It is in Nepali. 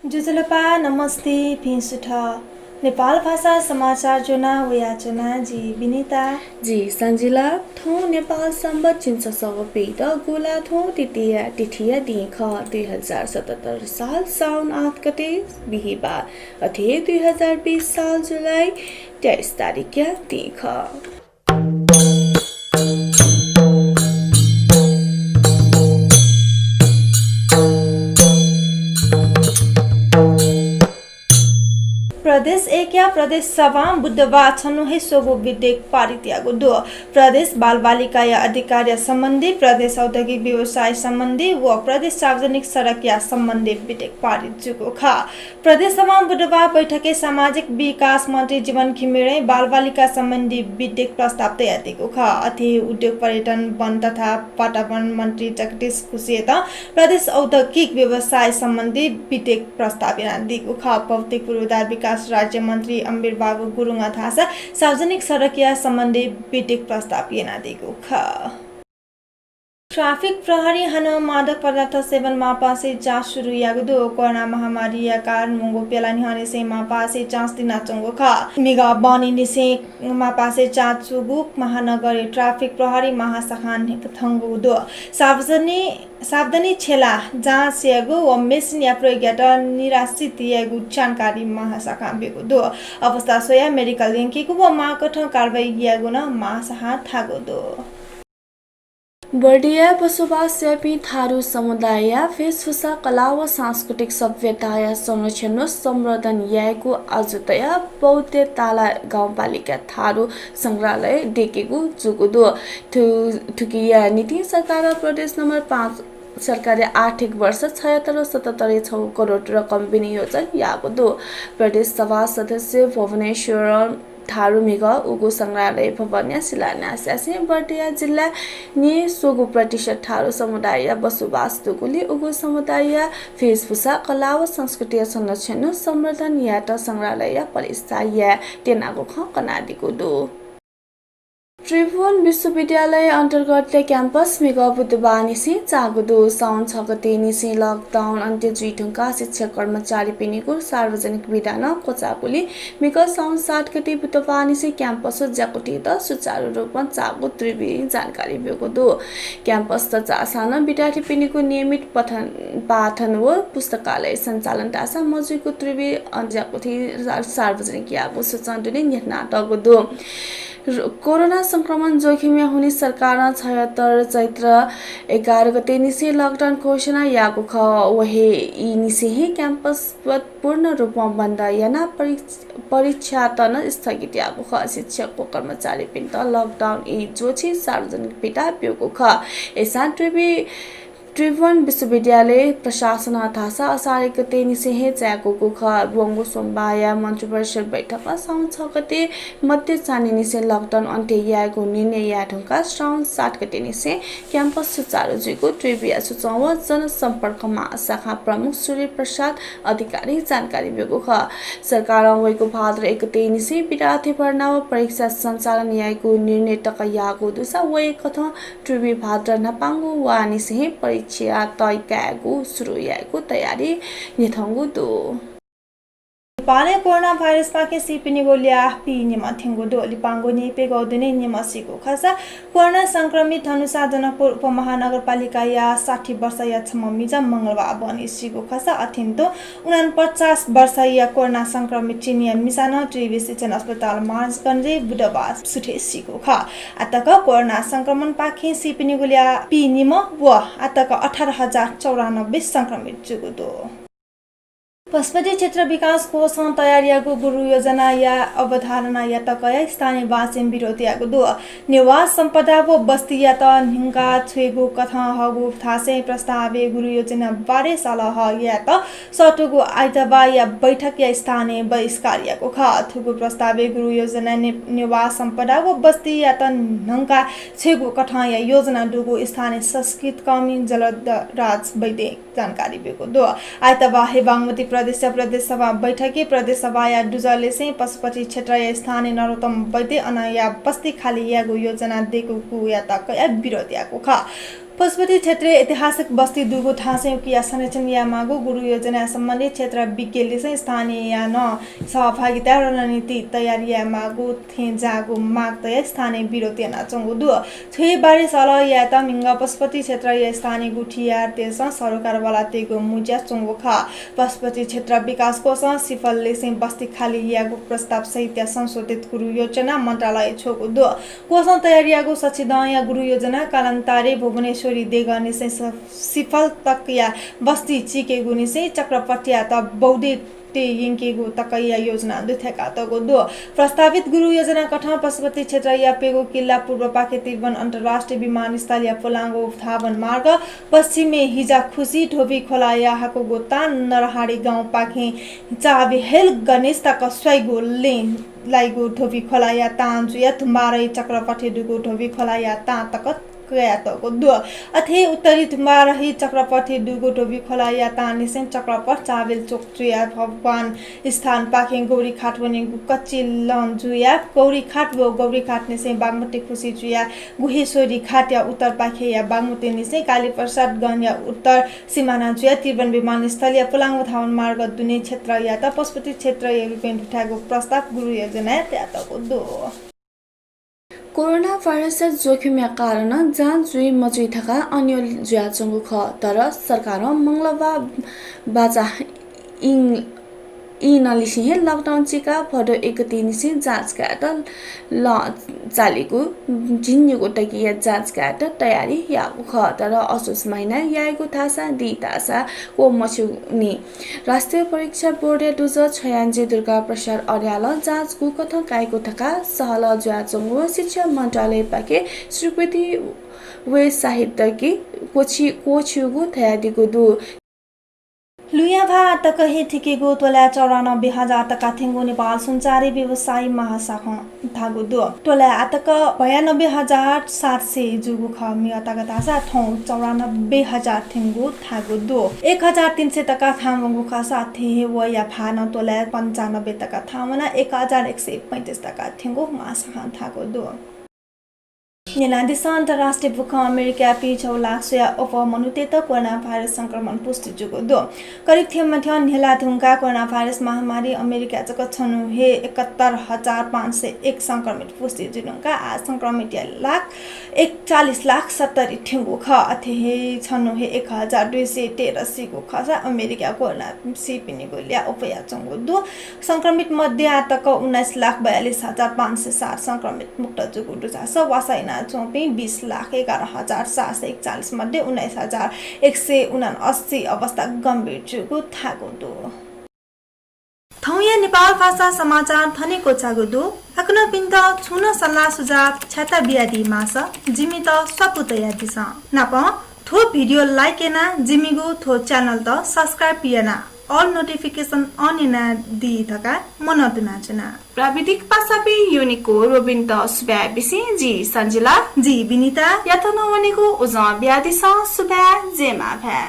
जुजलपा नमस्ते फिन्सुठ नेपाल भाषा समाचार जोना वयाचना जी विनिता जी संजिला थो नेपाल सम्बत चिन्स पेट गोला थो तिथिया दिख 2077 साल साउन 8 गते बिहिबार अथे 2020 साल जुलाई 23 तारिक दिख प्रदेश एक या प्रदेश सभा बुधबार छन्नुहे सोगो विधेयक पारित दो प्रदेश बाल बालिका या अधिकार संबंधी प्रदेश औद्योगिक व्यवसाय संबंधी व प्रदेश सार्वजनिक सड़क या संबंधी विधेयक पारित जुगो खा प्रदेश सभा बुधबार बैठके सामाजिक विकास मंत्री जीवन घिमिरे बाल बालिका संबंधी विधेयक प्रस्ताव तयार दिएको खा अति उद्योग पर्यटन वन तथा वातावरण मंत्री जगदीश कुशेत प्रदेश औद्योगिक व्यवसाय संबंधी विधेयक प्रस्ताव दिएको खा भौतिक पूर्वाधार विकास राज्य मंत्री अम्बिर बाबु गुरुङ थासा सार्वजनिक सड़क या सम्बन्धी विधेयक प्रस्ताव दिएको खा ट्राफिक प्रहरी हन मादक पदार्थ सेवन मापासे जाँच शुरू यागदो कोरोना महामारी या कारण मुंगो पेला निहाने से मापासे जाँच दिना चंगो खा मेगा बानी निसे मापासे जाँच चुगुक महानगर ट्राफिक प्रहरी महाशाखान थंगो दो सावधानी छेला जाँच यागो व मेसिन या प्रयोगबाट निराशित यागो जानकारी महाशाखा बेगो दो अवस्था सोया मेडिकल लिंकीको व माकठ कारबाही यागो न महाशाखा थागो दो बर्डिया बसोबास्यापी थारू समुदाय वेशभूषा कला व सांस्कृतिक सभ्यता संरक्षण संवर्धन याको आजुतया बौद्ध ताला गाउँपालिका थारू संग्रहालय डेकेको जुगुदो ठुकिया नीति सरकार प्रदेश नम्बर 5 सरकारले आर्थिक वर्ष 76-77 करोड रकम विनियोजन याको दो प्रदेश सभा सदस्य भुवनेश्वर थारू मेगा उगो संग्रहालय भवन शिलान्यास बर्दिया जिल्ला नि सोगो प्रतिशत थारू समुदाय बसोबास दुगुली उगो समुदाय वेशभूषा कला व संस्कृति संरक्षण संवर्धन यात संग्रहालय परिस्थाय तेनागो ख कनादिको दो त्रिभुवन विश्वविद्यालय अन्तर्गत क्याम्पस मेगा बुधबार निसी चागुदो साउन 6 गते निसी लकडाउन अन्त्य जुइठुङका शिक्षक कर्मचारी पिनिको सार्वजनिक विधान कोचाकुली मेगा साउन 7 गते बुधबार निसी क्याम्पस ज्याकुटी त सुचारू रूपमा चागु त्रिवी जानकारी बेको दो क्याम्पस त चासान विद्यार्थी पिनिको नियमित पाठन व पुस्तकालय सञ्चालन तासा मजुको त्रिवी ज्याकुटी सार्वजनिक यागो सूचना दिने नाटक दो कोरोना संक्रमण जोखिम हुने सरकार 76 चैत्र 11 गते निसे लकडाउन घोषणा याको ख वहे यी निसे क्याम्पस पूर्ण रूपमा बन्द याना परीक्षा तन स्थगित याको ख शिक्षकको कर्मचारी पिन्त लकडाउन यी जोछि सार्वजनिक पिता प्योको ख एसा त्रिभुवन विश्वविद्यालय प्रशासन थासा असार गते निसेहे च्याको ख रुङ्गो सोमबार मन्त्रीपरिषद बैठकमा साउन 6 गते मध्य चाने निसे लकडाउन अन्त्य याको निर्णय याठुङका साउन 7 गते निसे क्याम्पस सुचारू जुइको त्रिविया सुचाउ जनसम्पर्कमा शाखा प्रमुख सूर्य प्रसाद अधिकारी जानकारी बेगो ख सरकार वैको भाद्र 1 गते निसे विद्यार्थी भर्ना व परीक्षा सञ्चालन याको निर्णय तक याको दुसा वै कथ त्रिवि भाद्र नपाङ्गु वा निसे परीक्षा तयकागु सुरु याको तयारी नेथंगु दो नेपालले कोरोना भाइरस पाके सिपिनिगो ल्या पिनिमा थिंगो दो लिपांगो नेपे गौदने निमसिको खसा कोरोना संक्रमित अनुसार जनकपुर उपमहानगरपालिका या 60 वर्ष या छममिजा मंगलबार बनिसिको खसा अथिन्तो 49 वर्ष या कोरोना संक्रमित चिनिया मिसाना त्रिवी शिक्षण अस्पताल मार्चगञ्जे बुधबार सुठेसिको ख अतक कोरोना संक्रमण पाके सिपिनिगो ल्या पिनिमा व अतक 18094 संक्रमित जुगो दो पशुपति क्षेत्र विकास कोष तयारियाको गुरु योजना या अवधारणा या तकया स्थानीय वासिन विरोधी यागो दो निवास संपदा व बस्ती या त हिंगा छुगु कथा हगु थासे प्रस्तावे गुरु योजना बारे सलह या त सटुगु आइतबा या बैठक या स्थानीय बहिष्कार याको ख थुगु प्रस्तावे गुरु योजना निवास संपदा व बस्ती या त हिंगा छुगु कथा या योजना दुगु स्थानीय संस्कृत कमी जलराज वैद्य जानकारी बेको दो आइतबा हे बागमती प्रदेश सभा बैठकी प्रदेश सभा या डुजले से पशुपति क्षेत्र या स्थानीय नरोत्तम वैद्य अनाया बस्ती खाली यागो योजना देको या तक या विरोध याको ख पशुपति क्षेत्रीय ऐतिहासिक बस्ती दुगो ठासे उकिया संरक्षण या मागो गुरु योजना सम्बन्धित क्षेत्र विज्ञले चाहिँ स्थानीय या न सहभागिता रणनीति तयारी या मागो थे जागो माग तय स्थानीय विरोधी नाचंगो दु छे बारे सल या त मिंग पशुपति क्षेत्र या स्थानीय गुठिया तेस सरकार वाला तेगो मुज्या चंगो खा पशुपति क्षेत्र विकास कोष सिफलले चाहिँ बस्ती खाली यागो प्रस्ताव सहित संशोधित गुरु योजना मन्त्रालय छोको दु कोष तयारीको सचिद या गुरु योजना कालान्तारे भुवनेश्वर देगने सिफल तक या बस्ती चिके गुनी से चक्रपटिया त बौद्धे ते यिंकेगो तकैया योजना दुथेका तगो दो प्रस्तावित गुरु योजना कठा पशुपति क्षेत्र या पेगो किल्ला पूर्व पाखे तिरवन अन्तर्राष्ट्रिय विमानस्थल या पोलाङ्गो थावन मार्ग पश्चिमे हिजा खुसी ढोबी खोला या हाको गोता नरहाडी गाउँ पाखे चाबे हेल गणेश तक स्वैगो लेन लाइगो ढोबी खोला या तान्जु या थुम्बारै चक्रपटे दुगो ढोबी खोला या ता तक को दो अथे उत्तरी थुम्बारही चक्रपथी दुगो ढोबी खोला या तानिसेन चक्रपथ चावेल चोक जुया भगवान स्थान पाखे गौरी खाट बने कच्ची लन जुया गौरी खाट वो गौरी खाट निसे बागमती खुसी जुया गुहेश्वरी खाट या उत्तर पाखे या बागमती निसे काली प्रसाद गन या उत्तर सीमाना जुया तिरवन विमानस्थल या पुलाङ्गो थावन मार्ग दुने क्षेत्र या त पशुपति क्षेत्र या रुपेन उठाएको प्रस्ताव गुरु योजना त्यातको दो कोरोना भाइरस जोखिम कारण जहाँ जुई मजुई थका अन्य जुयाचंगु ख तर सरकार मंगलबार बाजा नलिसिहे लकडाउन चिका फडो 1 निसी जाँच गाट ल चालेको जिन्युको टकिया जाँच गाट तयारी याको ख तर असोज महिना याएको थासा दी तासा को मछुनी राष्ट्रिय परीक्षा बोर्ड दुज छयान्जे दुर्गा प्रसाद अर्याल जाँच गु कथ काएको थका सहल जुयाचंगु शिक्षा मन्त्रालय पाके स्वीकृति वे साहित्यकी कोछिगु तयारीको दु लुयाभा तक हे ठिकेको तोला 94,000 तका थेंगो नेपाल सुनचारी व्यवसायी महाशाखा थागो दो तोला आतक 92,700 जुगु खमी अतक तासा थौ 94,000 थेंगो थागो दो 1,300 तका थामगु खासा थे व या फान तोला 95 तका थामना 1,135 तका थेंगो महाशाखा थागो दो निनादिस अन्तर्राष्ट्रिय भूख अमेरिका पिछौ लाक्सया उपमनुते त कोरोना भाइरस संक्रमण पुष्टि जुगो दो करिब थे मध्य नेला धुंका कोरोना भाइरस महामारी अमेरिका जक छनु हे 71,501 संक्रमित पुष्टि जुनुका आ संक्रमित लाख 41,70,000 ठेंगो ख अथे हे छनु हे 1,283 को खसा अमेरिका कोरोना सिपिनि गोलिया उपया चंगो दो संक्रमित मध्य आतक 19,42,560 संक्रमित मुक्त जुगो दुजास वासाइना चौपी 20,11,741 मध्ये 19,179 अवस्था गम्भीर जुगु थागो दो थौया नेपाल भाषा समाचार थनेको चागो दो अकुन पिन्द छुन सल्लाह सुझाव छाता बियादी मास जिमी त सपुतया दिस नाप थो भिडियो लाइक एना जिमीगु थो च्यानल त सब्स्क्राइब पिएना ऑल नोटिफिकेशन ऑन एना दी थका मनोदुना चुना प्राविधिक पासापि युनिको रोबिन त सुब्या बिसी जी सञ्जिला जी विनिता यातनो वनेको उजा ब्यादिस सुब्या जेमा भ्या